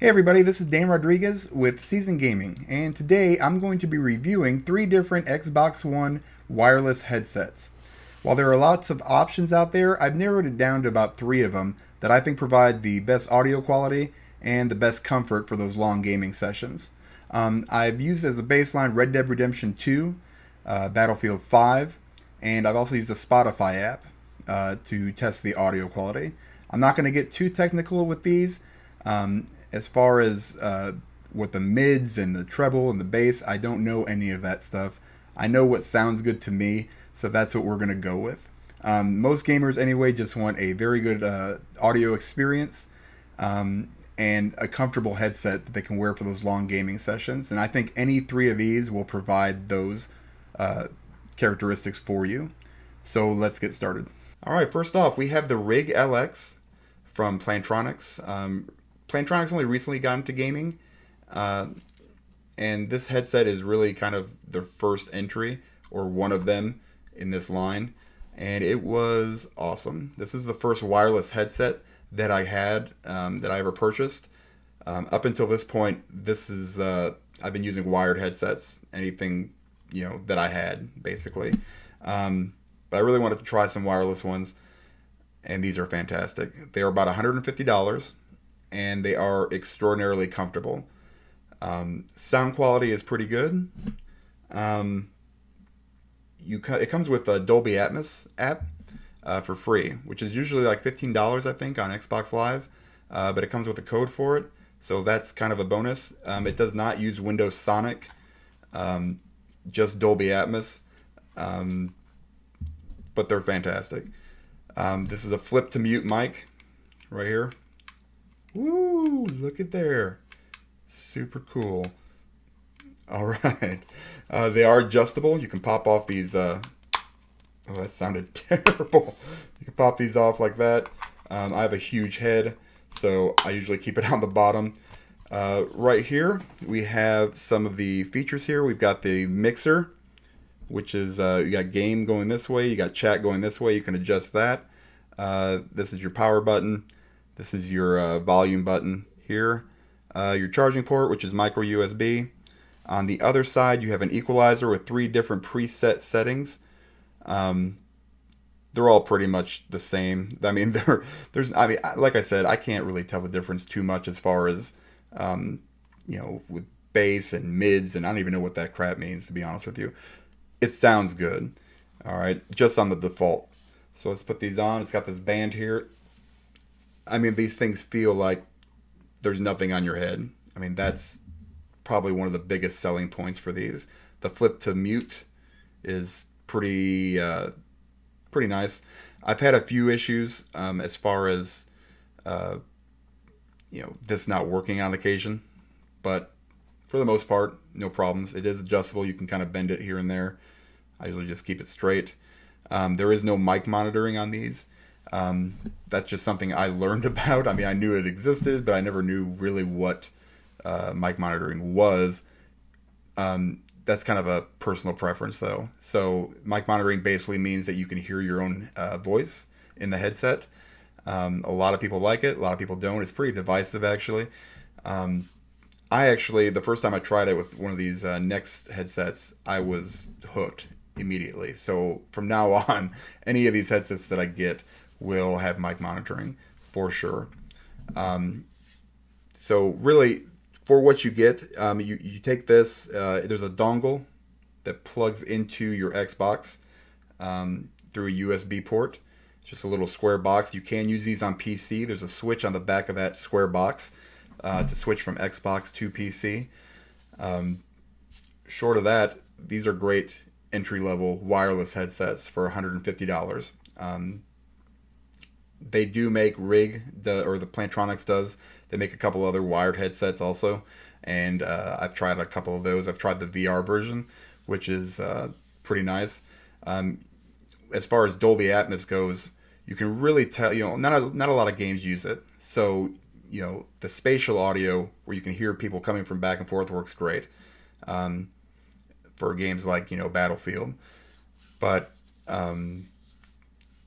Hey everybody, this is Dan Rodriguez with Season Gaming, and today I'm going to be reviewing 3 different Xbox One wireless headsets. While there are lots of options out there, I've narrowed it down to about 3 of them that I think provide the best audio quality and the best comfort for those long gaming sessions. I've used as a baseline Red Dead Redemption 2, Battlefield 5, and I've also used the Spotify app to test the audio quality. I'm not going to get too technical with these. As far as what the mids and the treble and the bass, I don't know any of that stuff. I know what sounds good to me, so that's what we're going to go with. Most gamers, anyway, just want a very good audio experience and a comfortable headset that they can wear for those long gaming sessions. And I think any 3 of these will provide those characteristics for you. So let's get started. All right, first off, we have the Rig LX from Plantronics. Plantronics only recently got into gaming, and this headset is really kind of their first entry, or one of them in this line, and it was awesome. This is the first wireless headset that I had, that I ever purchased. Up until this point, I've been using wired headsets, anything, that I had, basically. But I really wanted to try some wireless ones, and these are fantastic. They are about $150, and they are extraordinarily comfortable. Sound quality is pretty good. It comes with a Dolby Atmos app for free, which is usually like $15, I think, on Xbox Live, but it comes with a code for it, so that's kind of a bonus. It does not use Windows Sonic, just Dolby Atmos, but they're fantastic. This is a flip to mute mic right here. Woo! Look at there. Super cool. All right. They are adjustable. You can pop off these. Oh, that sounded terrible. You can pop these off like that. I have a huge head, so I usually keep it on the bottom. Right here, we have some of the features here. We've got the mixer, which is, you got game going this way. You got chat going this way. You can adjust that. This is your power button. This is your volume button here. Your charging port, which is micro USB. On the other side, you have an equalizer with 3 different preset settings. They're all pretty much the same. I mean, like I said, I can't really tell the difference too much as far as, with bass and mids, and I don't even know what that crap means, to be honest with you. It sounds good. All right, just on the default. So let's put these on. It's got this band here. I mean, these things feel like there's nothing on your head. I mean, that's probably one of the biggest selling points for these. The flip to mute is pretty nice. I've had a few issues as far as this not working on occasion, but for the most part, no problems. It is adjustable. You can kind of bend it here and there. I usually just keep it straight. There is no mic monitoring on these. That's just something I learned about. I mean, I knew it existed, but I never knew really what mic monitoring was. That's kind of a personal preference, though. So mic monitoring basically means that you can hear your own voice in the headset. A lot of people like it. A lot of people don't. It's pretty divisive, actually. The first time I tried it with one of these Next headsets, I was hooked immediately. So from now on, any of these headsets that I get will have mic monitoring for sure. So really, for what you get, you take this. There's a dongle that plugs into your Xbox through a USB port. It's just a little square box. You can use these on PC. There's a switch on the back of that square box to switch from Xbox to PC. Short of that, these are great entry-level wireless headsets for $150. They do make or the Plantronics does. They make a couple other wired headsets also, and I've tried a couple of those. I've tried the VR version, which is pretty nice. As far as Dolby Atmos goes, you can really tell. Not a lot of games use it, so the spatial audio where you can hear people coming from back and forth works great for games like Battlefield, but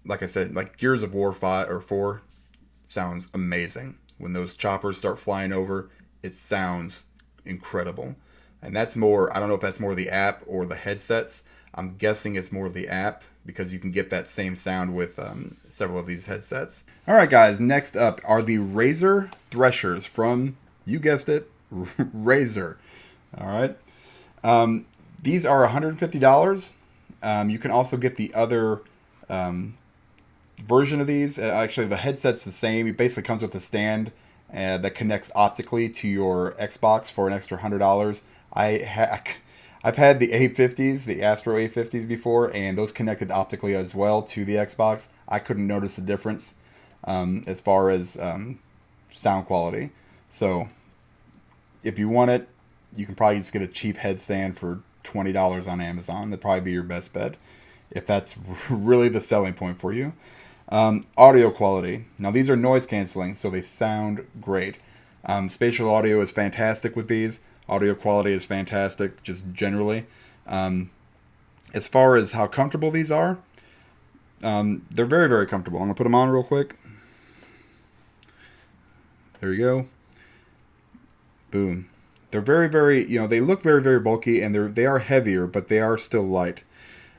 like I said, like Gears of War 5 or 4 sounds amazing. When those choppers start flying over, it sounds incredible. And that's more, I don't know if that's more the app or the headsets. I'm guessing it's more the app because you can get that same sound with several of these headsets. All right, guys, next up are the Razer Threshers from, you guessed it, Razer. All right. These are $150. You can also get the other version of these. Actually, the headset's the same. It basically comes with a stand that connects optically to your Xbox for an extra $100. I've had the A50s, the Astro A50s before, and those connected optically as well to the Xbox. I couldn't notice the difference as far as sound quality. So if you want it, you can probably just get a cheap headstand for $20 on Amazon. That'd probably be your best bet if that's really the selling point for you. Audio quality. Now these are noise canceling, so they sound great. Spatial audio is fantastic with these. Audio quality is fantastic, just generally. As far as how comfortable these are, they're very, very comfortable. I'm going to put them on real quick. There you go. Boom. They're very, very, they look very, very bulky, and they are heavier, but they are still light.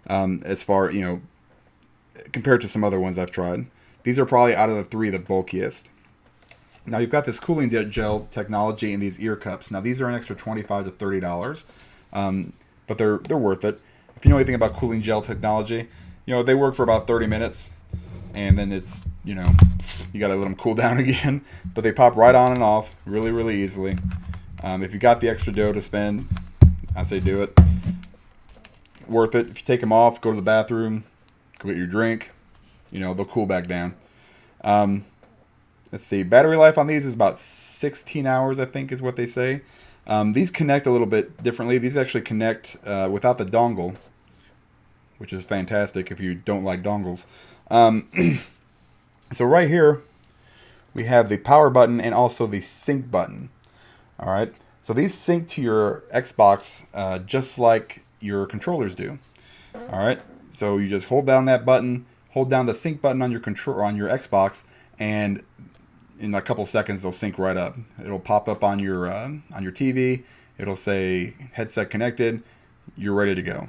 As far, compared to some other ones I've tried. These are probably out of the three the bulkiest. Now you've got this cooling gel technology in these ear cups. Now these are an extra $25 to $30, but they're worth it. If you know anything about cooling gel technology, they work for about 30 minutes, and then it's you got to let them cool down again. But they pop right on and off really, really easily. If you got the extra dough to spend, I say do it. Worth it. If you take them off, go to the bathroom, go get your drink, they'll cool back down. Let's see, battery life on these is about 16 hours, I think is what they say. These connect a little bit differently. These actually connect without the dongle, which is fantastic if you don't like dongles. So right here, we have the power button and also the sync button. All right, so these sync to your Xbox just like your controllers do. All right, so you just hold down that button, hold down the sync button on your on your Xbox, and in a couple seconds they'll sync right up. It'll pop up on your TV. It'll say headset connected. You're ready to go.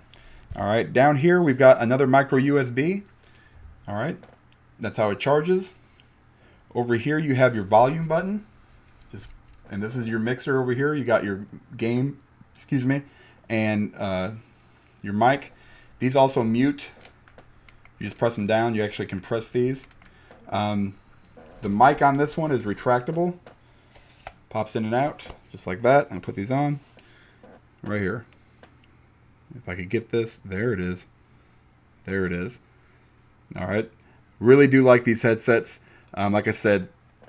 All right, down here we've got another micro USB. All right, that's how it charges. Over here you have your volume button. And this is your mixer over here. You got your game, and your mic. These also mute. You just press them down. You actually compress these. The mic on this one is retractable. Pops in and out, just like that. And put these on right here. If I could get this, there it is. There it is. All right. Really do like these headsets. Like I said,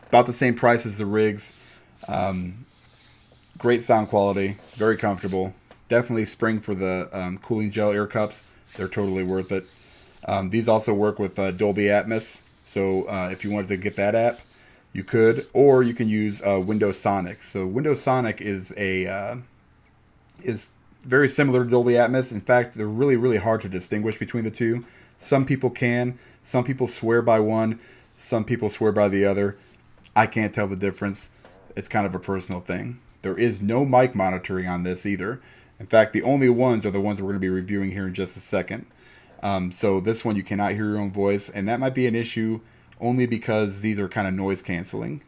about the same price as the Rigs. Great sound quality, very comfortable. Definitely spring for the cooling gel ear cups. They're totally worth it. These also work with Dolby Atmos, so if you wanted to get that app, you could, or you can use Windows Sonic. So Windows Sonic is is very similar to Dolby Atmos. In fact, they're really, really hard to distinguish between the two. Some people can. Some people swear by one. Some people swear by the other. I can't tell the difference. It's kind of a personal thing. There is no mic monitoring on this either. In fact, the only ones are the ones that we're going to be reviewing here in just a second. So this one you cannot hear your own voice, and that might be an issue only because these are kind of noise canceling.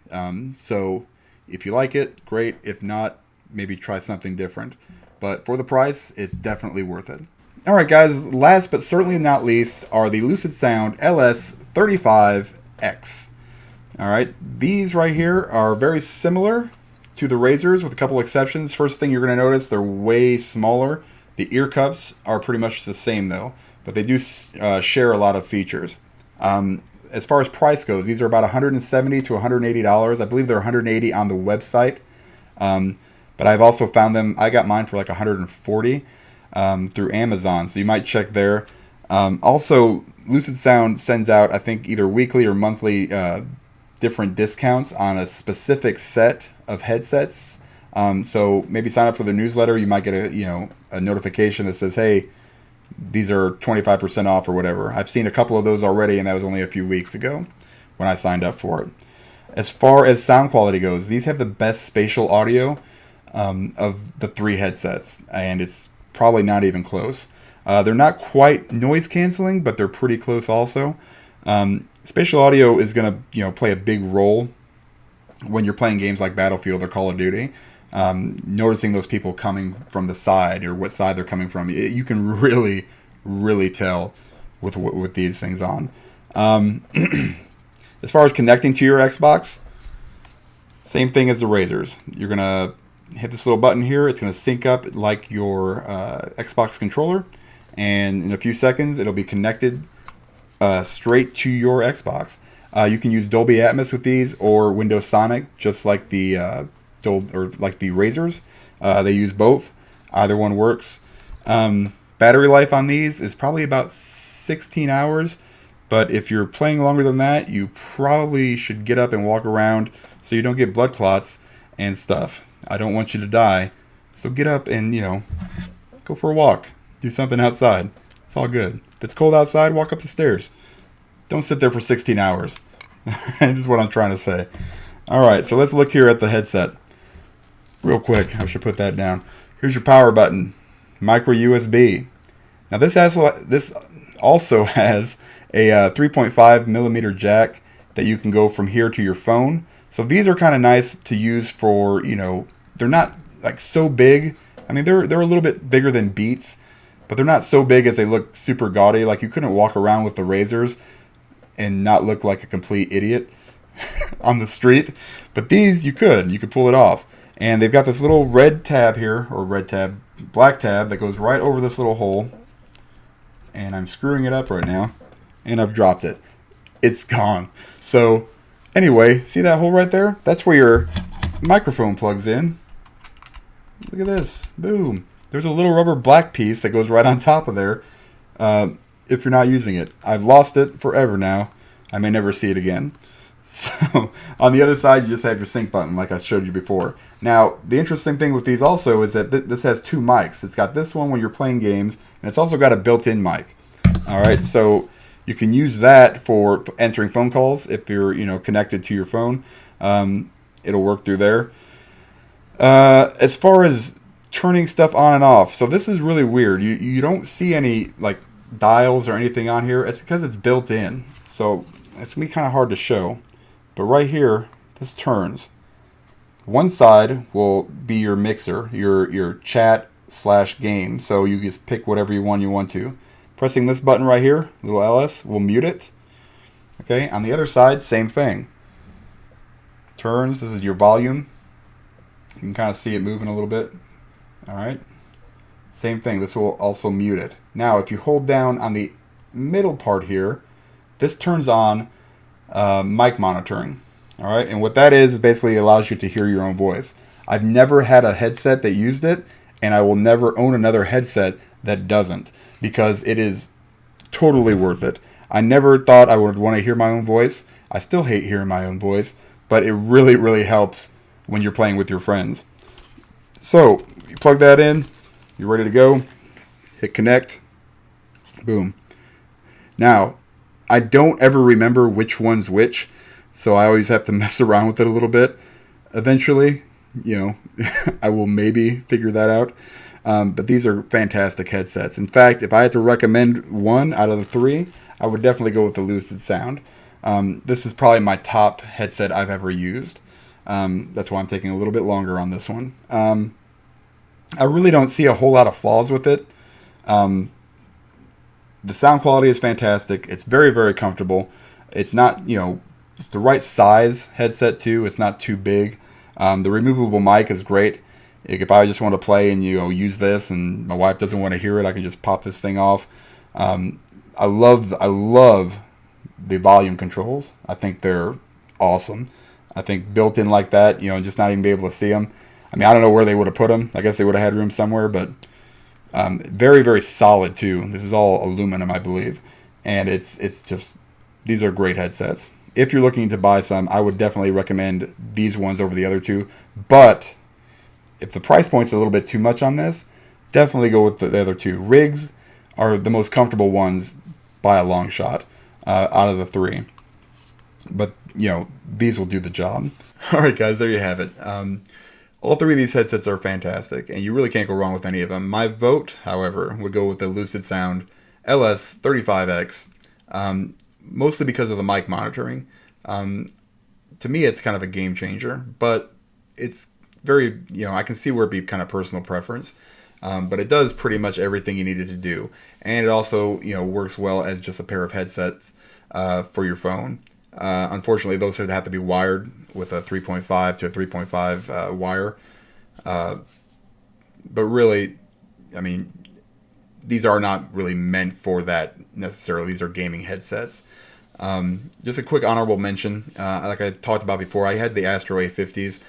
So if you like it, great. If not, maybe try something different. But for the price, it's definitely worth it. All right, guys, last but certainly not least are the Lucidsound LS35X. All right, these right here are very similar to the Razers with a couple exceptions. First thing you're going to notice, they're way smaller. The ear cups are pretty much the same though, but they do share a lot of features. As far as price goes, these are about $170 to $180. I believe they're $180 on the website, but I've also found them. I got mine for like $140 through Amazon, so you might check there. Also, Lucidsound sends out, I think, either weekly or monthly different discounts on a specific set of headsets. So maybe sign up for the newsletter. You might get a notification that says, hey, these are 25% off or whatever. I've seen a couple of those already, and that was only a few weeks ago when I signed up for it. As far as sound quality goes, these have the best spatial audio of the three headsets, and it's probably not even close. They're not quite noise canceling, but they're pretty close also. Spatial audio is going to play a big role when you're playing games like Battlefield or Call of Duty. Noticing those people coming from the side or what side they're coming from, you can really, really tell with these things on. As far as connecting to your Xbox, same thing as the Razers. You're going to hit this little button here. It's going to sync up like your Xbox controller. And in a few seconds, it'll be connected straight to your Xbox. You can use Dolby Atmos with these or Windows Sonic, just like the Razers. They use both. Either one works. Battery life on these is probably about 16 hours. But if you're playing longer than that, you probably should get up and walk around so you don't get blood clots and stuff. I don't want you to die. So get up and, go for a walk. Do something outside. It's all good. If it's cold outside, walk up the stairs. Don't sit there for 16 hours. This is what I'm trying to say. All right, so let's look here at the headset. Real quick, I should put that down. Here's your power button. Micro USB. Now this also has a 3.5 millimeter jack that you can go from here to your phone. So these are kind of nice to use for, they're not like so big. I mean, they're a little bit bigger than Beats, but they're not so big as they look super gaudy. Like you couldn't walk around with the Razers and not look like a complete idiot on the street. But these you could pull it off. And they've got this little black tab that goes right over this little hole. And I'm screwing it up right now. And I've dropped it. It's gone. So anyway, see that hole right there? That's where your microphone plugs in. Look at this. Boom. There's a little rubber black piece that goes right on top of there if you're not using it. I've lost it forever now. I may never see it again. So on the other side, you just have your sync button like I showed you before. Now, the interesting thing with these also is that this has two mics. It's got this one when you're playing games, and it's also got a built-in mic. All right, so you can use that for answering phone calls if you're connected to your phone. It'll work through there. As far as turning stuff on and off, so this is really weird. You don't see any like dials or anything on here. It's because it's built in. So it's gonna be kind of hard to show. But right here, this turns. One side will be your mixer, your chat/game. So you just pick whatever you want to. Pressing this button right here, little LS, will mute it. Okay, on the other side, same thing. Turns, this is your volume. You can kind of see it moving a little bit. All right, same thing, this will also mute it. Now, if you hold down on the middle part here, this turns on mic monitoring. All right, and what that is basically allows you to hear your own voice. I've never had a headset that used it, and I will never own another headset that doesn't, because it is totally worth it. I never thought I would want to hear my own voice. I still hate hearing my own voice, but it really, really helps when you're playing with your friends. So, you plug that in, you're ready to go, hit connect, boom. Now, I don't ever remember which one's which, so I always have to mess around with it a little bit. Eventually, I will maybe figure that out. But these are fantastic headsets. In fact, if I had to recommend one out of the three, I would definitely go with the Lucidsound. This is probably my top headset I've ever used. That's why I'm taking a little bit longer on this one. I really don't see a whole lot of flaws with it. The sound quality is fantastic. It's very, very comfortable. It's not, it's the right size headset too. It's not too big. The removable mic is great. If I just want to play and use this, and my wife doesn't want to hear it, I can just pop this thing off. I love the volume controls. I think they're awesome. I think built in like that, just not even be able to see them. I mean, I don't know where they would have put them. I guess they would have had room somewhere, but very, very solid too. This is all aluminum, I believe, and it's just, these are great headsets. If you're looking to buy some, I would definitely recommend these ones over the other two. But if the price point's a little bit too much on this, definitely go with the other two. Rigs are the most comfortable ones by a long shot out of the three. but these will do the job. All right, guys, there you have it. All three of these headsets are fantastic, and you really can't go wrong with any of them. My vote, however, would go with the Lucidsound LS35X, mostly because of the mic monitoring. To me, it's kind of a game changer, but it's very, I can see where it'd be kind of personal preference. But it does pretty much everything you needed to do. And it also, works well as just a pair of headsets for your phone. Unfortunately, those would have to be wired with a 3.5 to a 3.5 wire. But really, I mean, these are not really meant for that necessarily. These are gaming headsets. Just a quick honorable mention. Like I talked about before, I had the Astro A50s.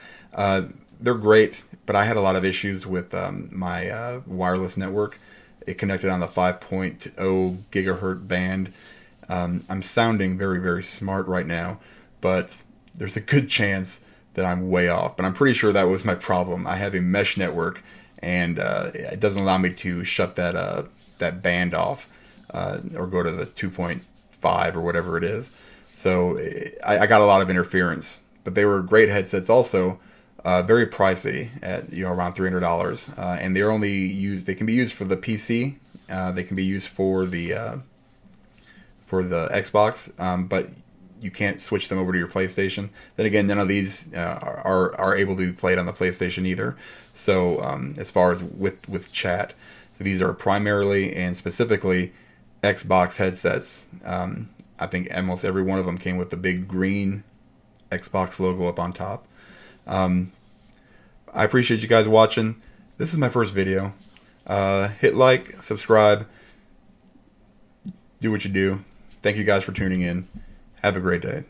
They're great, but I had a lot of issues with my wireless network. It connected on the 5.0 gigahertz band. I'm sounding very, very smart right now, but there's a good chance that I'm way off. But I'm pretty sure that was my problem. I have a mesh network, and it doesn't allow me to shut that band off or go to the 2.5 or whatever it is. So I got a lot of interference. But they were great headsets also. Very pricey at around $300, and they're only used. They can be used for the PC. They can be used for the Xbox, but you can't switch them over to your PlayStation. Then again, none of these are able to be played on the PlayStation either. So as far as with chat, these are primarily and specifically Xbox headsets. I think almost every one of them came with the big green Xbox logo up on top. I appreciate you guys watching. This is my first video. Hit like, subscribe, do what you do. Thank you guys for tuning in. Have a great day.